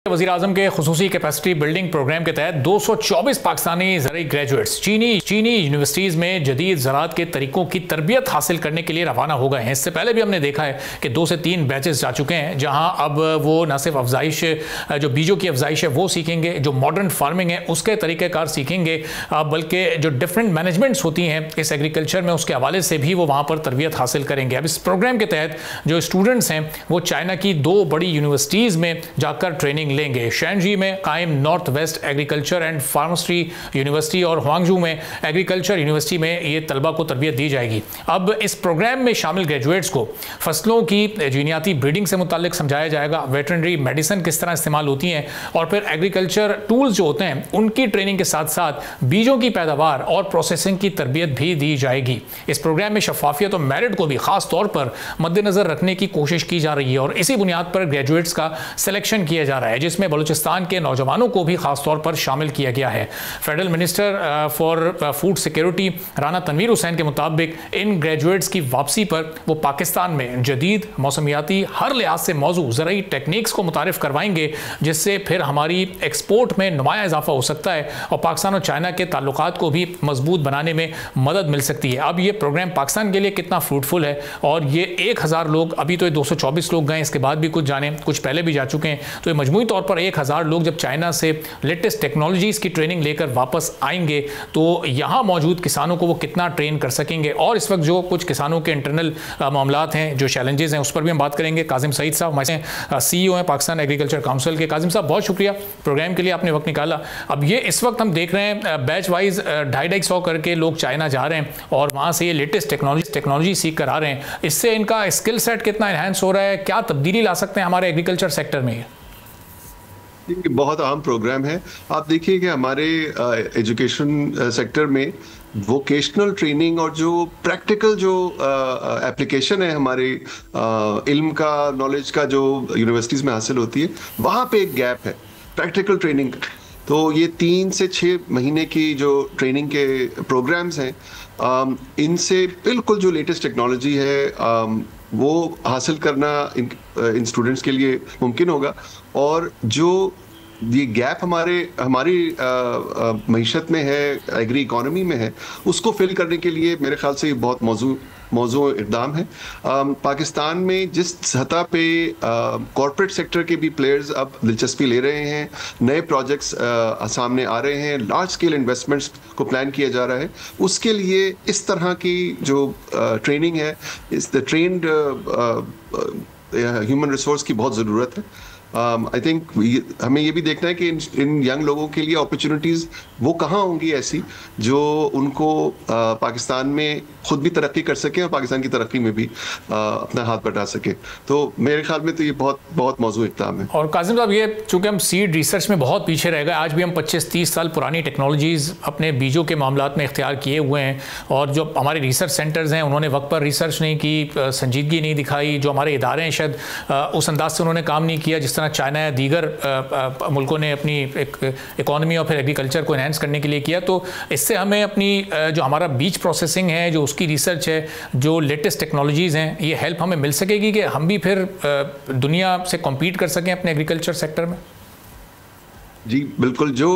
वज़ीर आज़म के खुसूसी capacity building programme के तहत 224 पाकिस्तानी ज़राई ग्रेजुएट्स चीनी यूनिवर्सिटीज़ में जदीद ज़राअत के तरीक़ों की तरबियत हासिल करने के लिए रवाना हो गए हैं। इससे पहले भी हमने देखा है कि 2 से 3 बैचेस जा चुके हैं, जहां अब वो न सिर्फ अफजाइश जो बीजों की अफजाइश है वो सीखेंगे, जो मॉडर्न फार्मिंग है उसके तरीक़ेकार सीखेंगे, बल्कि जो डिफरेंट मैनेजमेंट्स होती हैं इस एग्रीकल्चर में उसके हवाले से भी वो वहाँ पर तरबियत हासिल करेंगे। अब इस प्रोग्राम के तहत जो स्टूडेंट्स हैं वो चाइना की 2 बड़ी यूनिवर्सिटीज़ में जाकर ट्रेनिंग लेंगे। शैनजी में कायम north west agriculture and forestry university और हुआंगजू में एग्रीकल्चर यूनिवर्सिटी में ये तलबा को तरबियत दी जाएगी। अब इस प्रोग्राम में शामिल ग्रेजुएट्स को फसलों की जीनियाती ब्रीडिंग से मुतालिक समझाया जाएगा, वेटरनरी मेडिसिन किस तरह इस्तेमाल होती हैं और फिर एग्रीकल्चर टूल्स जो होते हैं उनकी ट्रेनिंग के साथ साथ बीजों की पैदावार और प्रोसेसिंग की तरबियत भी दी जाएगी। इस प्रोग्राम में शफाफियत और मेरिट को भी खास तौर पर मद्देनजर रखने की कोशिश की जा रही है और इसी बुनियाद पर ग्रेजुएट्स का सिलेक्शन किया जा रहा है, जिसमें बलूचिस्तान के नौजवानों को भी खास तौर पर शामिल किया गया है। Federal minister for food security Rana Tanveer Hussain के मुताबिक इन ग्रेजुएट्स की वापसी पर वो पाकिस्तान में जदीद मौसमियाती हर लिहाज से मौजूद ज़राई टेक्निक्स को मुतारिफ करवाएंगे, जिससे फिर हमारी एक्सपोर्ट में नुमाया इजाफा हो सकता है और पाकिस्तान और चाइना के ताल्लुकात को भी मजबूत बनाने में मदद मिल सकती है। अब ये प्रोग्राम पाकिस्तान के लिए कितना फ्रूटफुल है और ये 1000 लोग, अभी तो ये 224 लोग गए, इसके बाद भी कुछ जाने, कुछ पहले भी जा चुके हैं, तो ये मजमूई तौर पर 1000 लोग जब चाइना से लेटेस्ट टेक्नोलॉजीज़ की ट्रेनिंग लेकर वापस आएंगे तो यहाँ मौजूद किसानों को वो कितना ट्रेन कर सकेंगे। और इस वक्त जो कुछ किसानों के इंटरनल मामलात हैं, जो चैलेंजेस हैं, उस पर भी हम बात करेंगे। काजिम सईद साहब हमारे CEO हैं पाकिस्तान एग्रीकल्चर काउंसिल के। काजिम साहब, बहुत शुक्रिया प्रोग्राम के लिए, आपने वक्त निकाला। अब ये इस वक्त हम देख रहे हैं बैच वाइज 250-250 करके लोग चाइना जा रहे हैं और वहाँ से ये लेटेस्ट टेक्नोलॉजी सीख कर आ रहे हैं। इससे इनका स्किल सेट कितना इन्हांस हो रहा है, क्या तब्दीली ला सकते हैं हमारे एग्रीकल्चर सेक्टर में? बहुत अहम प्रोग्राम है। आप देखिए कि हमारे एजुकेशन सेक्टर में वोकेशनल ट्रेनिंग और जो प्रैक्टिकल जो एप्लीकेशन है हमारे इल्म का, नॉलेज का, जो यूनिवर्सिटीज़ में हासिल होती है, वहाँ पे एक गैप है प्रैक्टिकल ट्रेनिंग। तो ये 3 से 6 महीने की जो ट्रेनिंग के प्रोग्राम्स हैं, इनसे बिल्कुल जो लेटेस्ट टेक्नोलॉजी है वो हासिल करना इन स्टूडेंट्स के लिए मुमकिन होगा। और जो ये गैप हमारी मईशत में है, एग्री इकॉनमी में है, उसको फिल करने के लिए मेरे ख्याल से ये बहुत मौजू इक़दाम है। पाकिस्तान में जिस सतह पे कॉरपोरेट सेक्टर के भी प्लेयर्स अब दिलचस्पी ले रहे हैं, नए प्रोजेक्ट्स सामने आ रहे हैं, लार्ज स्केल इन्वेस्टमेंट्स को प्लान किया जा रहा है, उसके लिए इस तरह की जो ट्रेनिंग है, इस ट्रेंड ह्यूमन रिसोर्स की बहुत ज़रूरत है। आई थिंक हमें ये भी देखना है कि इन यंग लोगों के लिए अपॉर्चुनिटीज़ वो कहाँ होंगी ऐसी जो उनको पाकिस्तान में खुद भी तरक्की कर सकें और पाकिस्तान की तरक्की में भी अपना हाथ बटा सके। तो मेरे ख्याल में तो ये बहुत मौजूद इक़दाम है। और काजिम साहब, ये चूँकि हम सीड रिसर्च में बहुत पीछे रह गए, आज भी हम 25-30 साल पुरानी टेक्नोलॉजीज़ अपने बीजों के मामलात में इख्तियार किए हुए हैं और जो हमारे रिसर्च सेंटर्स हैं उन्होंने वक्त पर रिसर्च नहीं की, संजीदगी नहीं दिखाई, जो हमारे इदारे हैं शायद उस अंदाज से उन्होंने काम नहीं किया जिस चाइना या दीगर मुल्कों ने अपनी इकॉनमी और फिर एग्रीकल्चर को एनहांस करने के लिए किया। तो इससे हमें अपनी जो हमारा बीज प्रोसेसिंग है, जो उसकी रिसर्च है, जो लेटेस्ट टेक्नोलॉजीज़ हैं, ये हेल्प हमें मिल सकेगी कि हम भी फिर दुनिया से कॉम्पीट कर सकें अपने एग्रीकल्चर सेक्टर में? जी बिल्कुल। जो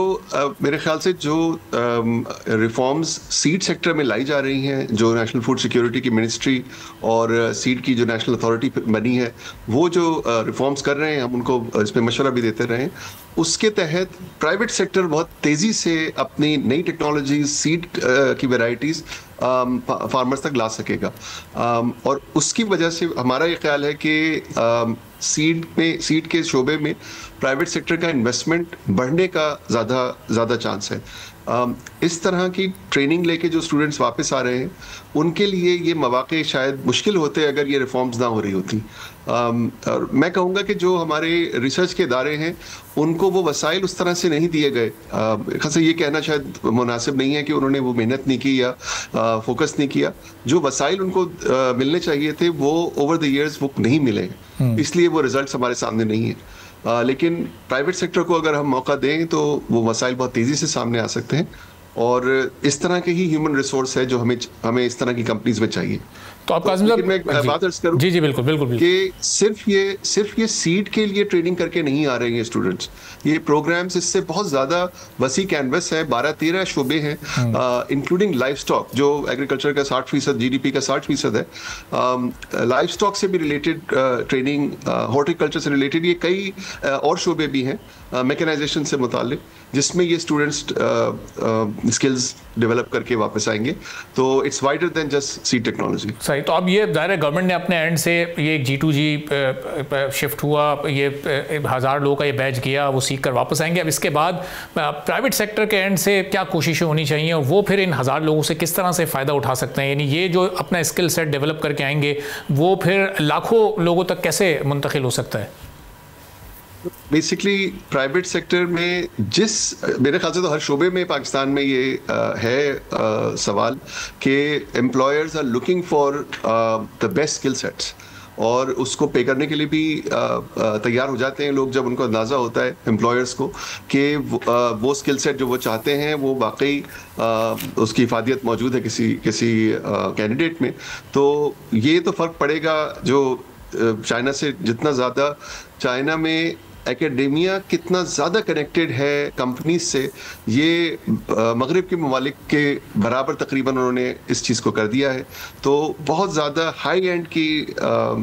मेरे ख्याल से जो रिफॉर्म्स सीड सेक्टर में लाई जा रही हैं, जो नेशनल फूड सिक्योरिटी की मिनिस्ट्री और सीड की जो नेशनल अथॉरिटी बनी है, वो जो रिफॉर्म्स कर रहे हैं, हम उनको इसमें मशवरा भी देते रहे हैं। उसके तहत प्राइवेट सेक्टर बहुत तेज़ी से अपनी नई टेक्नोलॉजीज, सीड की वैरायटीज़ फार्मर्स तक ला सकेगा। और उसकी वजह से हमारा ये ख्याल है कि सीड के शोबे में प्राइवेट सेक्टर का इन्वेस्टमेंट बढ़ने का ज़्यादा चांस है। इस तरह की ट्रेनिंग लेके जो स्टूडेंट्स वापस आ रहे हैं उनके लिए ये मौके शायद मुश्किल होते अगर ये रिफॉर्म्स ना हो रही होती। और मैं कहूँगा कि जो हमारे रिसर्च के इदारे हैं उनको वो वसाइल उस तरह से नहीं दिए गए। खासा ये कहना शायद मुनासिब नहीं है कि उन्होंने वो मेहनत नहीं की या फोकस नहीं किया। जो वसाइल उनको मिलने चाहिए थे वो ओवर द ईयर्स वो नहीं मिले, इसलिए वो रिजल्ट्स हमारे सामने नहीं है। लेकिन प्राइवेट सेक्टर को अगर हम मौका दें तो वो वसाइल बहुत तेज़ी से सामने आ सकते हैं और इस तरह के ही ह्यूमन रिसोर्स है जो हमें इस तरह की कंपनीज में चाहिए। तो आप कासिम साहब, मैं बात अर्ज करूं, जी जी बिल्कुल बिल्कुल, कि सिर्फ ये सीट के लिए ट्रेनिंग करके नहीं आ रहे हैं स्टूडेंट्स। ये प्रोग्राम्स इससे बहुत ज्यादा वसी कैनवस है, 12-13 शोबे हैं, इंक्लूडिंग लाइफ स्टॉक, जो एग्रीकल्चर का 60%, जीडीपी का 60% है। लाइफ स्टॉक से भी रिलेटेड ट्रेनिंग, हॉर्टिकल्चर से रिलेटेड ये कई और शोबे भी हैं, मैकेनाइजेशन से मुतालिक, जिसमें ये स्टूडेंट्स स्किल्स डेवलप करके वापस आएंगे। तो it's wider than just seed technology. सही। तो अब ये दायरा गवर्नमेंट ने अपने एंड से ये G2G शिफ्ट हुआ, ये 1000 लोगों का ये बैच किया, वो सीख कर वापस आएंगे। अब इसके बाद प्राइवेट सेक्टर के एंड से क्या कोशिशें होनी चाहिए और वो फिर इन 1000 लोगों से किस तरह से फ़ायदा उठा सकते हैं? यानी ये जो अपना स्किल सेट डेवलप करके आएंगे वो फिर लाखों लोगों तक कैसे मुंतकिल हो सकता है? बेसिकली प्राइवेट सेक्टर में मेरे ख्याल से तो हर शोबे में पाकिस्तान में ये है सवाल कि employers are looking for the best skill sets, और उसको पे करने के लिए भी तैयार हो जाते हैं लोग जब उनको अंदाज़ा होता है एम्प्लॉयर्स को कि वो स्किल सेट जो वो चाहते हैं वो वाकई उसकी इफादियत मौजूद है किसी कैंडिडेट में। तो ये तो फ़र्क पड़ेगा जो चाइना से, जितना ज़्यादा चाइना में एकेडेमिया कितना ज़्यादा कनेक्टेड है कंपनीज से, ये मगरिब के ममालिक के बराबर तकरीबन उन्होंने इस चीज़ को कर दिया है। तो बहुत ज़्यादा हाई एंड की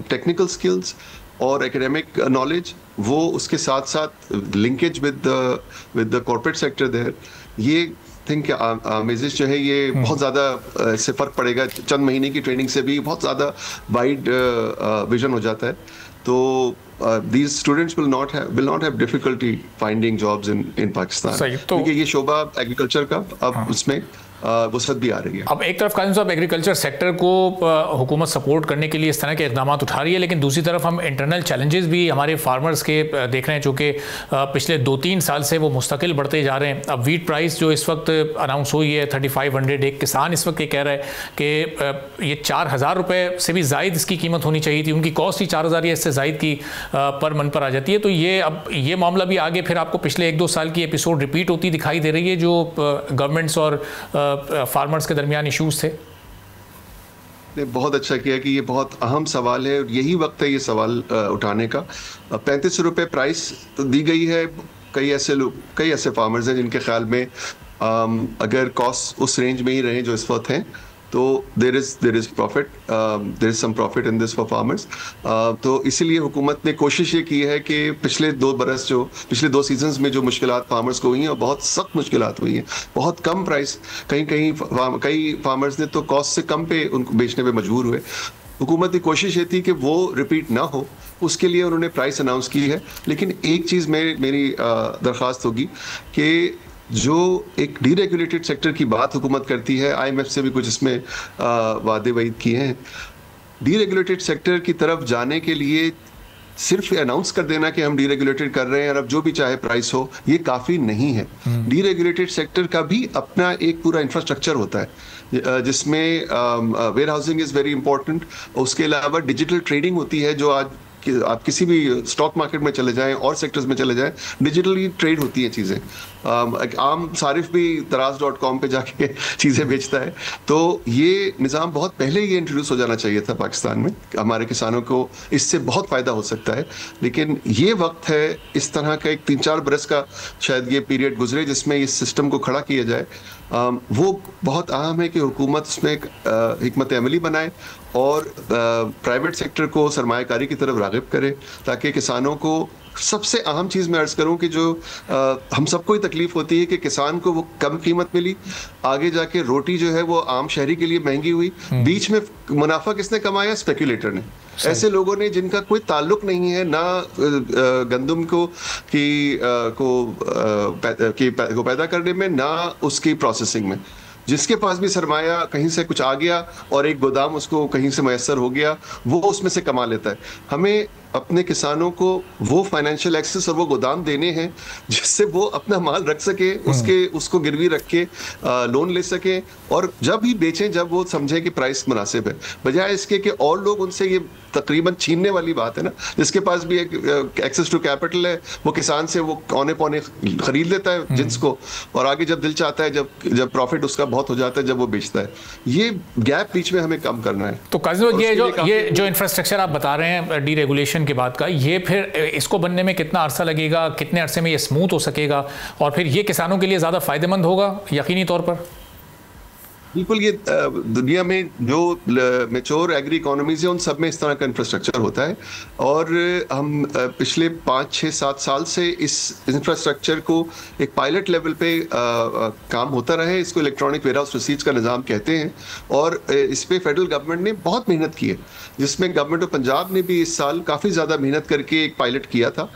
टेक्निकल स्किल्स और एकेडमिक नॉलेज, वो उसके साथ साथ linkage with the corporate sector there, ये थिंक मेजिश जो है ये बहुत ज़्यादा इससे फ़र्क पड़ेगा। चंद महीने की ट्रेनिंग से भी बहुत ज़्यादा वाइड विजन हो जाता है। तो these students will not have difficulty finding jobs in Pakistan, क्योंकि ये शोबा एग्रीकल्चर का अब उसमें वसअत भी आ रही है। अब एक तरफ कासिम साहब एग्रीकल्चर सेक्टर को हुकूमत सपोर्ट करने के लिए इस तरह के इकदाम उठा रही है, लेकिन दूसरी तरफ हम इंटरनल चैलेंजेस भी हमारे फार्मर्स के देख रहे हैं, जो कि पिछले 2-3 साल से वो मुस्तकिल बढ़ते जा रहे हैं। अब वीट प्राइस जो इस वक्त अनाउंस हुई है 3500, एक किसान इस वक्त ये कह रहा है कि ये 4000 रुपये से भी ज़ायद इसकी कीमत होनी चाहिए थी, उनकी कॉस्ट ही 4000 या इससे ज़ायद की पर मन पर आ जाती है। तो ये अब ये मामला भी आगे फिर आपको पिछले 1-2 साल की एपिसोड रिपीट होती दिखाई दे रही है, जो गवर्नमेंट्स और फार्मर्स के दरमियान इश्यूज थे। ने बहुत अच्छा किया कि ये बहुत अहम सवाल है और यही वक्त है ये सवाल उठाने का। 35 रुपये प्राइस तो दी गई है। कई ऐसे फार्मर्स हैं जिनके ख्याल में अगर कॉस्ट उस रेंज में ही रहे जो इस वक्त हैं तो there is profit, there is some profit in this for farmers. तो इसीलिए हुकूमत ने कोशिश ये की है कि पिछले 2 सीजन्स में जो मुश्किलात फार्मर्स को हुई हैं और बहुत सख्त मुश्किलात हुई हैं, बहुत कम प्राइस, कई फार्मर्स ने तो कॉस्ट से कम पे उनको बेचने पे मजबूर हुए। हुकूमत की कोशिश ये थी कि वो रिपीट ना हो, उसके लिए उन्होंने प्राइस अनाउंस की है। लेकिन एक चीज़ मेरी दरख्वास्त होगी कि जो एक डीरेगुलेटेड सेक्टर की बात हुकूमत करती है, IMF से भी कुछ इसमें वादे वईद किए हैं। डीरेगुलेटेड सेक्टर की तरफ जाने के लिए सिर्फ अनाउंस कर देना कि हम डीरेगुलेटेड कर रहे हैं और अब जो भी चाहे प्राइस हो, ये काफ़ी नहीं है। डीरेगुलेटेड सेक्टर का भी अपना एक पूरा इंफ्रास्ट्रक्चर होता है जिसमें warehousing is very important. उसके अलावा डिजिटल ट्रेडिंग होती है, जो आज आप किसी भी स्टॉक मार्केट में चले जाएं और सेक्टर्स में चले जाएं, डिजिटली ट्रेड होती हैं चीज़ें। आम सारिफ भी तराज.com पे जाके चीज़ें बेचता है। तो ये निज़ाम बहुत पहले ये इंट्रोड्यूस हो जाना चाहिए था पाकिस्तान में। हमारे किसानों को इससे बहुत फ़ायदा हो सकता है, लेकिन ये वक्त है इस तरह का एक 3-4 बरस का शायद ये पीरियड गुजरे जिसमें इस सिस्टम को खड़ा किया जाए। वो बहुत अहम है कि हुकूमत उसमें एक हिकमत अमली बनाए और प्राइवेट सेक्टर को सरमायाकारी की तरफ राग़िब करे, ताकि किसानों को सबसे अहम चीज़ मैं अर्ज़ करूं कि जो हम सबको ही तकलीफ होती है कि किसान को वो कम कीमत मिली, आगे जाके रोटी जो है वो आम शहरी के लिए महंगी हुई, बीच में मुनाफा किसने कमाया? स्पेक्युलेटर ने। ऐसे लोगों ने जिनका कोई ताल्लुक नहीं है ना गंदम को पैदा करने में, ना उसकी प्रोसेसिंग में, जिसके पास भी सरमाया कहीं से कुछ आ गया और एक गोदाम उसको कहीं से मैसर हो गया, वो उसमें से कमा लेता है। हमें अपने किसानों को वो फाइनेंशियल एक्सेस और वो गोदाम देने हैं जिससे वो अपना माल रख सके, उसको गिरवी रख के लोन ले सके और जब ही बेचें जब वो समझे कि प्राइस मुनासिब है, बजाय इसके कि और लोग उनसे, ये तकरीबन छीनने वाली बात है ना, जिसके पास भी एक एक्सेस टू कैपिटल है वो किसान से वो औने पौने खरीद लेता है जिन्स को, और आगे जब दिल चाहता है, जब प्रॉफिट उसका बहुत हो जाता है, जब वो बेचता है। ये गैप बीच में हमें कम करना है। तो काजिम, ये जो इंफ्रास्ट्रक्चर आप बता रहे हैं डीरेगुलेशन के बाद का, ये फिर इसको बनने में कितना अरसा लगेगा, कितने अरसे में ये स्मूथ हो सकेगा और फिर ये किसानों के लिए ज़्यादा फायदेमंद होगा यकीनी तौर पर? बिल्कुल, ये दुनिया में जो मैच्योर एग्री इकोनॉमीज है उन सब में इस तरह का इंफ्रास्ट्रक्चर होता है और हम पिछले 5, 6, 7 साल से इस इंफ्रास्ट्रक्चर को एक पायलट लेवल पे काम होता रहा है। इसको इलेक्ट्रॉनिक वेयरहाउस रिसीट्स का निज़ाम कहते हैं और इस पे फेडरल गवर्नमेंट ने बहुत मेहनत की है, जिसमें गवर्नमेंट ऑफ पंजाब ने भी इस साल काफ़ी ज़्यादा मेहनत करके एक पायलट किया था।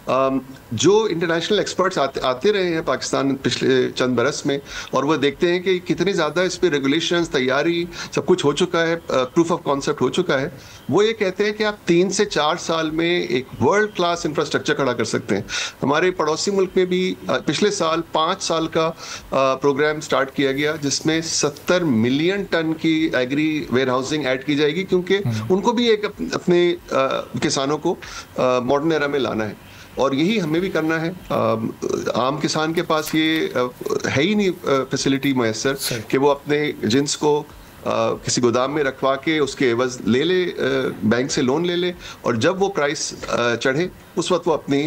जो इंटरनेशनल एक्सपर्ट्स आते रहे हैं पाकिस्तान पिछले चंद बरस में और वो देखते हैं कि कितनी ज़्यादा इस पे रेगुलेशंस, तैयारी सब कुछ हो चुका है, प्रूफ ऑफ कॉन्सेप्ट हो चुका है। वो ये कहते हैं कि आप 3 से 4 साल में एक वर्ल्ड क्लास इंफ्रास्ट्रक्चर खड़ा कर सकते हैं। हमारे पड़ोसी मुल्क में भी पिछले साल 5 साल का प्रोग्राम स्टार्ट किया गया जिसमें 70 मिलियन टन की एग्री वेयर हाउसिंग ऐड की जाएगी, क्योंकि उनको भी एक अपने किसानों को मॉडर्न एरा में लाना है और यही हमें भी करना है। आम किसान के पास ये है ही नहीं फैसिलिटी मैसर कि वो अपने जिन्स को किसी गोदाम में रखवा के उसके एवज ले ले, बैंक से लोन ले ले और जब वो प्राइस चढ़े उस वक्त वो अपनी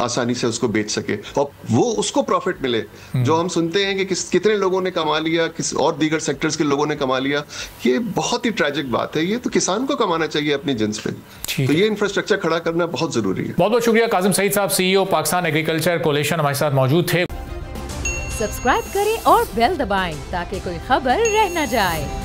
आसानी से उसको बेच सके और वो उसको प्रॉफिट मिले। जो हम सुनते हैं कि कितने लोगों ने कमा लिया, किस और दीगर सेक्टर्स के लोगों ने कमा लिया, ये बहुत ही ट्रैजिक बात है। ये तो किसान को कमाना चाहिए अपनी जिन्स पे, तो ये इंफ्रास्ट्रक्चर खड़ा करना बहुत जरूरी है। बहुत बहुत शुक्रिया काजिम सईद साहब, CEO पाकिस्तान एग्रीकल्चर कोalition हमारे साथ मौजूद थे। सब्सक्राइब करें और बेल दबाएं ताकि कोई खबर रह न जाए।